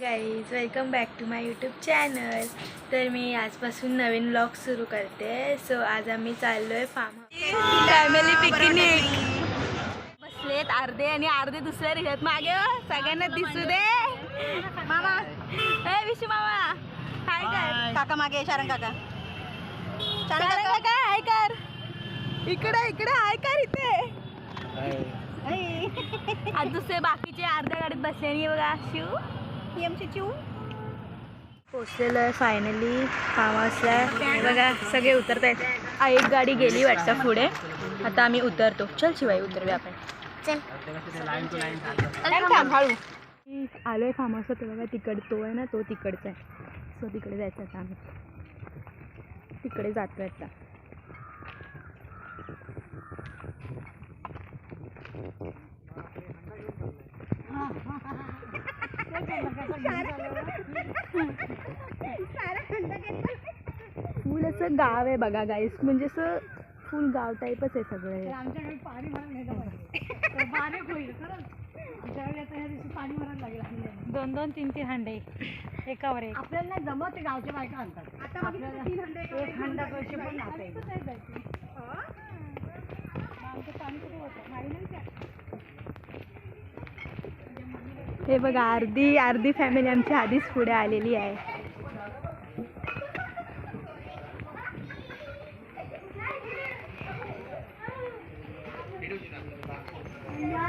Guys welcome back to my YouTube channel. तर मी आजपासून नवीन व्लॉग सुरू करते. सो आज आम्ही चाललोय फार्म फॅमिली पिकनिक. बसलेत अर्धे आणि अर्धे दुसऱ्या रिहत मागे. सगळ्यांना दिसू दे. मामा ए विशू मामा हाय कर. काका मागे शारंग काका. शारंग काका हाय कर. इकडे इकडे हाय कर. इथे आज दुसरे बाकीचे अर्ध्या गाडीत बसले आणि बघा शिव चिव पोचलेलो आहे फायनली फार्म हाऊसला. बघा सगळे उतरत आहेत. एक गाडी गेली वाटतं पुढे. आता आम्ही उतरतो. चल शिवाय उतरूया आपण. चल हळू. आलोय फार्म हाऊस. तर बघा तिकड तो आहे ना, तो तिकडचा आहे. सो तिकडे जायचं आता आम्ही. तिकडे जातोय आता. फुल असं गाव आहे बघा गाईस. म्हणजे असं फुल गाव टाईपच आहे सगळं. आमच्याकडे पाणी भरायला लागेल. 2-2, 3-3 हंडे एकावर एक. आपल्याला नाही जमत. ते गावच्या बायका आणतात. आता एक हंडा पैसे पण हे बघा अर्धी फॅमिली आमची आधीच पुढे आलेली आहे.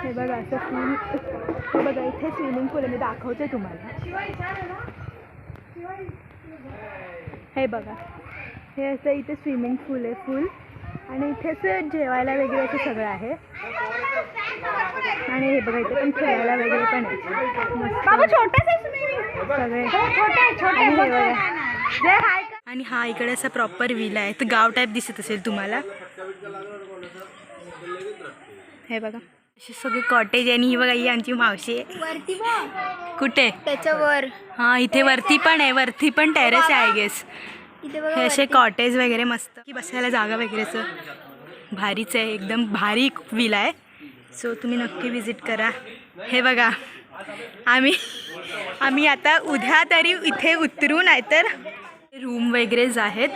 हे बघा असं पूल. हे बघा इथे स्विमिंग पूल आहे. मी दाखवते तुम्हाला. हे बघा हे असं इथे स्विमिंग पूल आहे फुल. आणि इथे असं जेवायला वगैरे असं सगळं आहे. आणि हे बघा इथे पण खेळायला वगैरे पण आहे. सगळे. आणि हा इकडे असा प्रॉपर विला आहे. तर गाव टाईप दिसत असेल तुम्हाला. हे बघा असे सगळे कॉटेज. आणि ही बघा ही आमची मावशी आहे. कुठे त्याच्यावर. हा इथे वरती पण आहे. वरती पण टेरेस आहे आय गेस. हे असे कॉटेज वगैरे मस्त की बसायला जागा वगैरे असं भारीच आहे. एकदम भारी विला आहे. सो तुम्ही नक्की विजिट करा. हे बघा आम्ही आता उद्या तरी इथे उतरू. नाहीतर रूम वगैरेच आहेत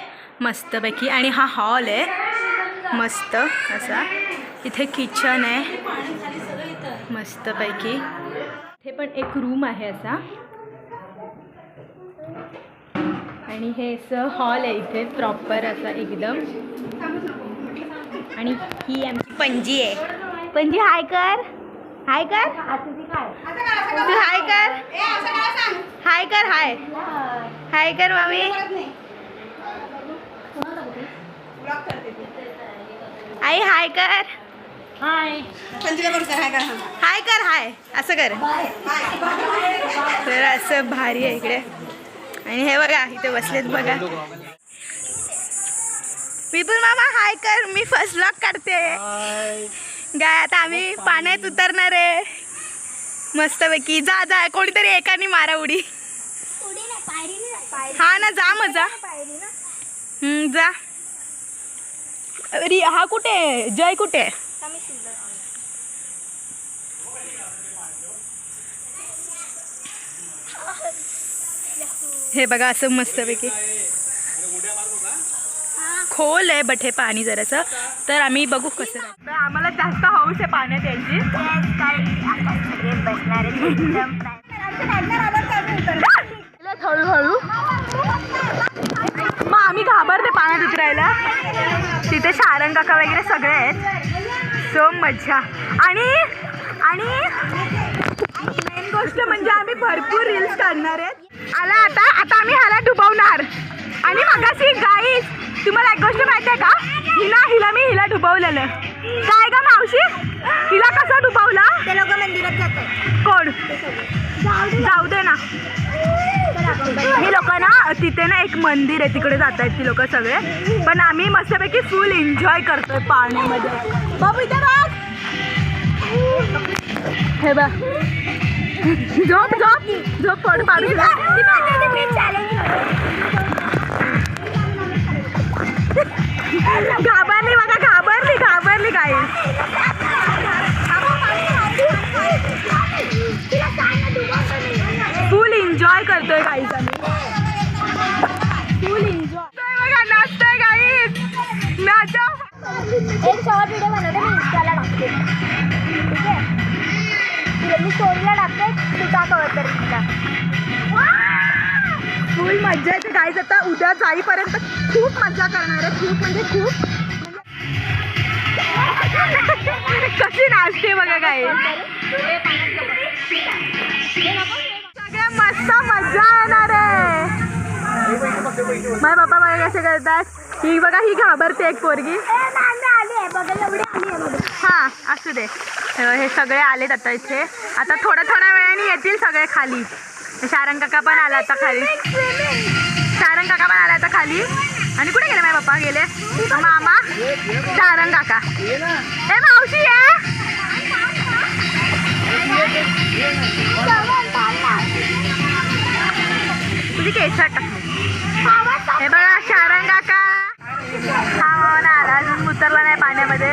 मस्तपैकी. आणि हा हॉल आहे मस्त असा. इथे किचन आहे मस्तपैकी. इथे पण एक रूम आहे असा. आणि हे असं हॉल आहे इथे प्रॉपर असा एकदम. आणि ही आमची पणजी आहे. पणजी हाय कर. हाय कर. तू हाय कर. हाय कर. हाय हाय कर मामी. आई हाय कर. हाय हाय कर. हाय असं कर. तर असं भारी आहे इकडे. आणि हे बघा इथे बसलेत बघा. विपुल मामा हाय कर. मी फर्स्ट व्लॉग काढते. गाय आता आम्ही पाण्यात उतरणार आहे मस्तपैकी. जा जा कोणीतरी एकाने मारा उडी. हा ना जा मजा. जा. अरे हा कुठे जय कुठे. हे बघा असं मस्तपैकी खोल आहे. बट हे पाणी जरासं. तर आम्ही बघू कसं. तर आम्हाला जास्त हौस आहे पाण्यात यायची. हळूहळू मग आम्ही घाबरते पाण्यात उतरायला. तिथे शारंग काका वगैरे सगळे आहेत. सो मज्जा. आणि मेन गोष्ट म्हणजे आम्ही भरपूर रील्स काढणार आहेत. आता आम्ही ह्याला डुबवणार. आणि मगाशी गाईस तुम्हाला एक गोष्ट माहिती आहे का. हिला मी डुबवलेलं. काय का मावशी हिला कसं डुबवला. ते लोक मंदिरात जातात. कोण जाऊ दे ना. ही लोक ना तिथे ना एक मंदिर आहे तिकडे जात आहेत ती लोक सगळे. पण आम्ही मस्तपैकी फुल एन्जॉय करतोय पाण्यामध्ये. बाबू इथे बघ. हे बघ झोप झोप झोप. फोड पाडू. घाबरली बघा. घाबरली काय. फुल एन्जॉय एन्जॉय करतोय गाईज आम्ही फुल एन्जॉय बघा नाचतोय गाईज नाचा एक शॉर्ट व्हिडिओ बनवते मी इंस्टाला टाकते ठीक आहे तुला मी स्टोरीला टाकते तू टाकवत तर तुला फुल मजा येते गाईज आता उद्या जाईपर्यंत खूप मजा करणार आहे खूप म्हणजे खूप कशी नाचते बघा काय सगळ्या मस्त मजा येणार आहे माझे पप्पा बघा कसे करतात ही बघा ही घाबरते एक पोरगी हा असू दे हे सगळे आलेत आता इथे आता थोड्या वेळाने येतील सगळे खाली शारंग काका पण आला आता खाली शारंग काका पण आला आता खाली आणि कुठे गेले माझे पप्पा गेले मामा शारंग काका ए मावशी आहे तुझी केस हे बघा शारंग काका हा मामा आला अजून उतरला नाही पाण्यामध्ये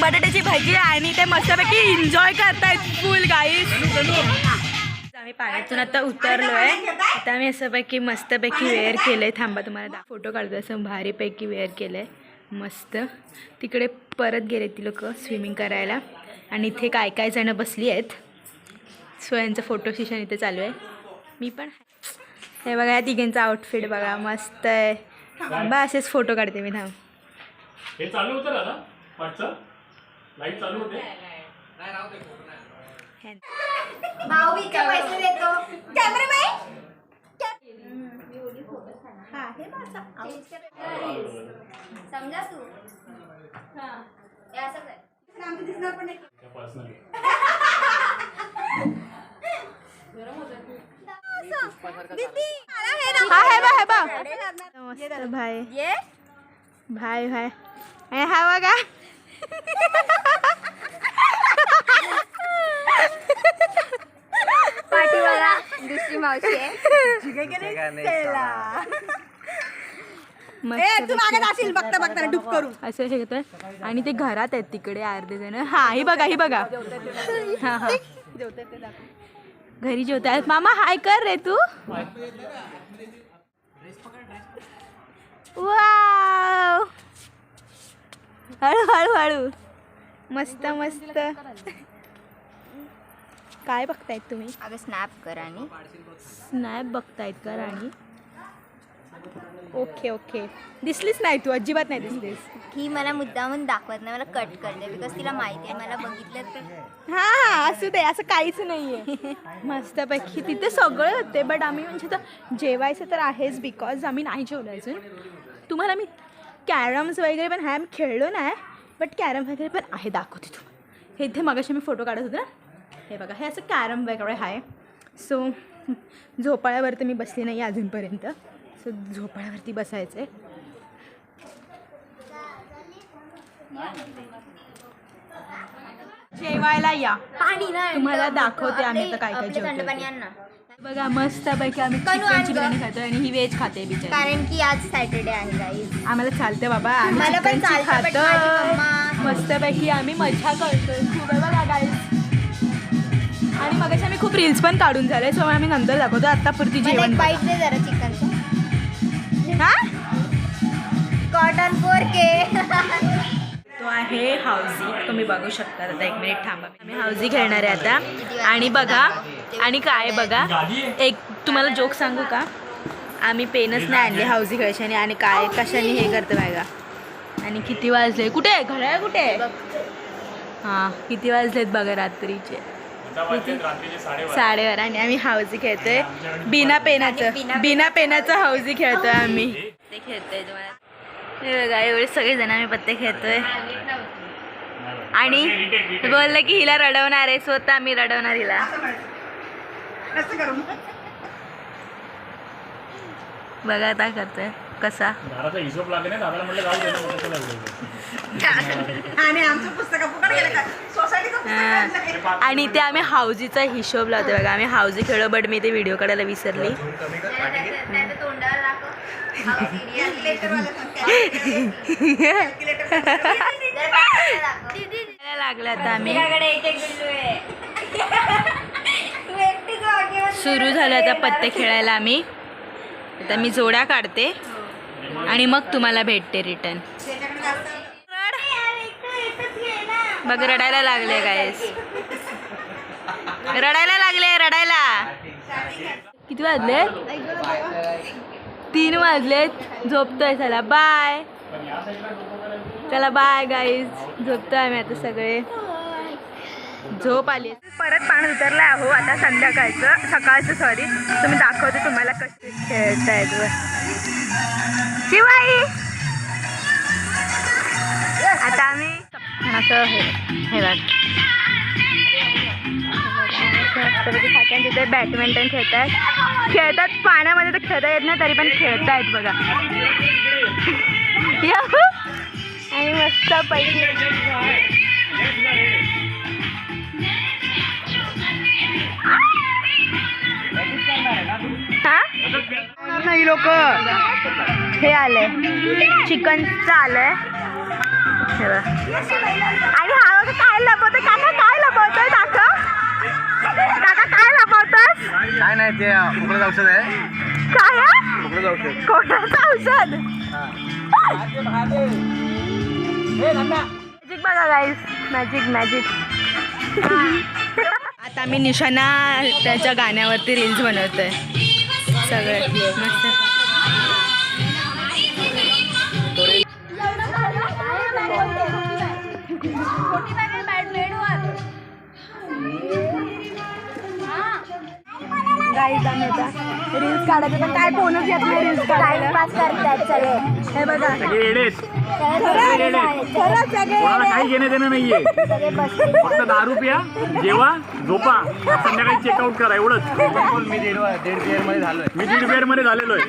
बटाट्याची भाजी आणि ते मस्तपैकी एन्जॉय करतायत फुल गाईस आम्ही पाण्यातून आता उतरलोय आता आम्ही असंपैकी मस्तपैकी वेअर केलंय थांबा तुम्हाला फोटो काढतो असं भारीपैकी वेअर केलंय मस्त तिकडे परत गेले ती लोक स्विमिंग करायला आणि इथे काय जण बसली आहेत सो यांचं फोटो सेशन इथे चालू आहे मी पण हे बघा या तिघांचा आउटफिट बघा मस्त आहे बा असेच फोटो काढते मी थांब हे चालू होतं दादा पाठचं लाईट चालू होते भाऊ इथे पैसे देतो कॅमेरामॅन समजा तू हे असं कर दिसणार पण नाही पर्सनली मस्त भाई भाई भाई हा बघा पाठी बघा दुसरी मावशी आहे असं हे घेतोय आणि ते घरात आहेत तिकडे अर्धे जण हा ही बघा हा हा घरी जेवतात मामा हाय कर रे तू वाव हळू मस्त मस्त काय बघतायत तुम्ही अगं स्नॅप कर आणि स्नॅप बघतायत का राणी ओके दिसलीच नाही तू अजिबात नाही दिसलीस ही मला मुद्दामून दाखवत नाही मला कट करते बिकॉज तिला माहिती आहे मला बघितलं तर हा असू दे असं काहीच नाहीये मस्तपैकी तिथे सगळं होते बट आम्ही म्हणजे तर जेवायचं तर आहेच बिकॉज आम्ही नाही जेवलो अजून तुम्हाला मी कॅरम्स वगैरे पण आम्ही खेळलो नाही बट कॅरम वगैरे पण आहे दाखवते तुम्हाला हे इथे मगाशी मी फोटो काढत होते ना हे बघा हे असं कॅरम वगैरे आहे सो झोपाळ्यावर तर मी बसली नाही अजूनपर्यंत सो झोपाळ्यावरती बसायचं आहे जेवायला या पाणी ना तुम्हाला दाखवते आम्ही तर काय काय थंड पाणी जेवतो आण ना बघा मस्त पैकी आम्ही करू आण चिकनची गं. बिर्याणी खातोय आणि ही व्हेज खाते बिचारी कारण की आज सॅटर्डे आहे गाईज आम्हाला चालते बाबा आम्ही मला पण चिकनची चालतं, but माझी खातो मम्मा- मस्तपैकी आम्ही मजा करतोय खूप आहे बघा guys. आणि मगाशी आम्ही खूप रील्स पण काढून झाले सो आम्ही नंतर दाखवतो आता पुरती मला जेवण एक बाईट दे जरा चिकनचं हा कॉटन 4K तो आहे हाऊजी तुम्ही बघू शकता आता एक मिनिट थांबा आम्ही हाऊजी खेळणार आहे आता आणि बघा आणि काय बघा एक तुम्हाला जोक सांगू का आम्ही पेनच नाही आणले हाऊजी खेळायचे आणि काय कशाने हे करतं बघा आणि किती वाजले कुठे घड्याळ कुठे हां किती वाजलेत बघा रात्रीचे रात्रीचे 8:30 साडेबारा आणि आम्ही हाऊजी खेळतोय बिना पेनाचं हाऊजी खेळतोय आम्ही ते खेळतोय तुम्हाला हे बघा एवढे सगळेजण आम्ही पत्ते खेळतोय आणि बोललं की हिला रडवणार आहे स्वतः आम्ही रडवणार हिला बघा आता करतोय कसा दादाचा हिशोब लागले ना दादाला म्हटलं जाऊ दे ना, मग कशाला एवढं? आणि आमचं पुस्तक फुकट गेलं का सोसायटीचं आणि ते आम्ही हाऊजीचा हिशोब लावतो बघा. आम्ही हाऊजी खेळलो बट मी ते व्हिडिओ काढायला विसरली. लागलं आता आम्ही सुरू झालं आता पत्ते खेळायला. आम्ही आता मी जोड्या काढते आणि मग तुम्हाला भेटते रिटर्न. बघ रडायला लागले गाईस, रडायला लागले रडायला. किती वाजले? 3 वाजलेत. झोपतोय. चला बाय. चला बाय गाईज. झोपतोय आम्ही आता सगळे. झोप आली. परत पाण्यात उतरला आहो. आता सकाळचं सॉरी. तुम्ही दाखवते तुम्हाला कसे खेळतायत. शिवाई आता आम्ही असं हे बघ तिथे बॅडमिंटन खेळतात. पाण्यामध्ये तर खेळता येत नाही तरी पण खेळतायत बघा. आणि मस्त पैकी नाही लोक हे आलंय चिकनचं आलंय. आणि हा काय लपवतोय काका? काय लपवतोय काका? काका काय लपवतोस? काय नाही ते उकळत औषध आहे. काय उकळत औषध. कोणाचं औषध? मॅजिक बघा गाईस. मॅजिक. आता मी निशाना त्याच्या गाण्यावरती रील्स बनवतोय. सगळे मस्त. गाईज आम्ही आता रील्स काढायचं पण काय फोनच येत नाही रील्स काढायला. पास करतात सगळे. हे बघा कोणाला काही घेणं देणं नाहीये. फक्त दारू प्या, जेवा, झोपा, संध्याकाळी चेकआउट करा एवढंच. मी दीड बिअर मध्ये झालोय. मी 1.5 बिअर मध्ये झालेलो आहे.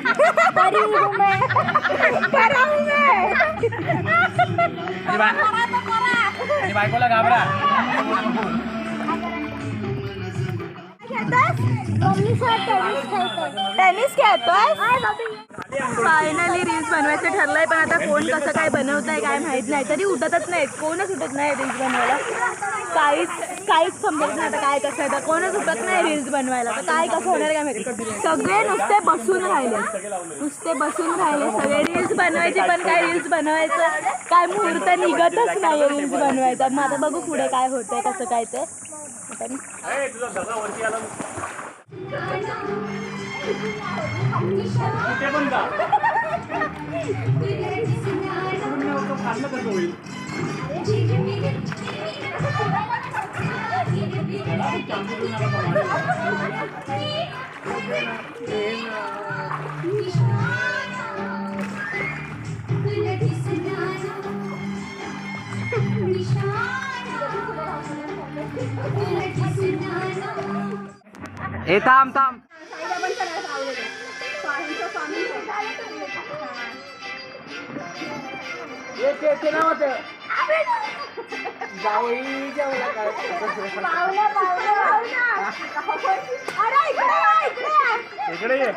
आणि बायकोला घाबरा. टेनिस खेळतोय. फायनली रील्स बनवायचं ठरलंय पण आता कोण कसं काय बनवतंय काय माहित नाही. तरी उठतच नाहीत. कोणच उठत नाही रील्स बनवायला. काहीच समजत नाही आता काय कसं आहे. तर कोणच उठत नाही रील्स बनवायला. तर काय कसं होणार काय माहिती. सगळे नुसते बसून राहिले सगळे. रील्स बनवायचे पण काय रील्स बनवायचं काय मुहूर्त निघतच नाही रील्स बनवायचा. मग आता बघू पुढे काय होतंय कसं काय ते. तुझा धगा वरती आला. कुठे पण जा. खाल्लं कसं होईल? हे थांब. इकडे ये.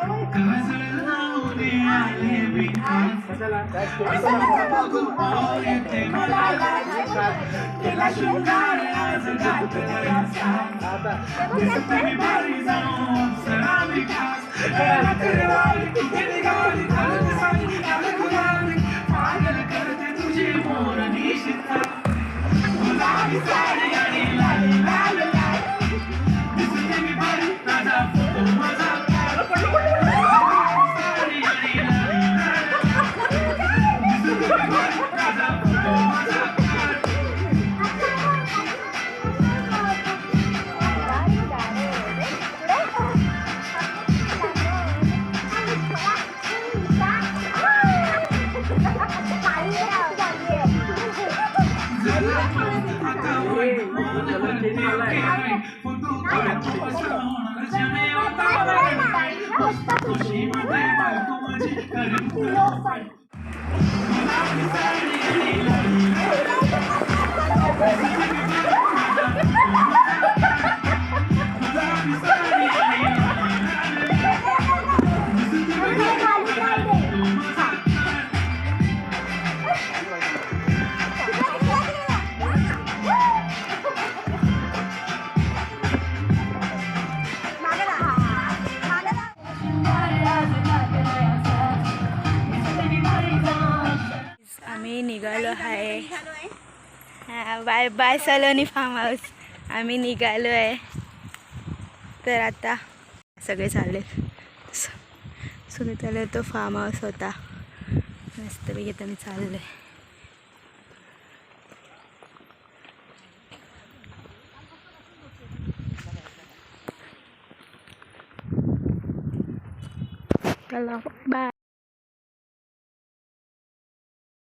Low bye bye Saloni farm house. आम्ही निघालो आहे. तर आता सगळे चालले. सुनीताला तो फार्म हाऊस होता. मस्तपैकी आता मी चाललो आहे. चला बाय.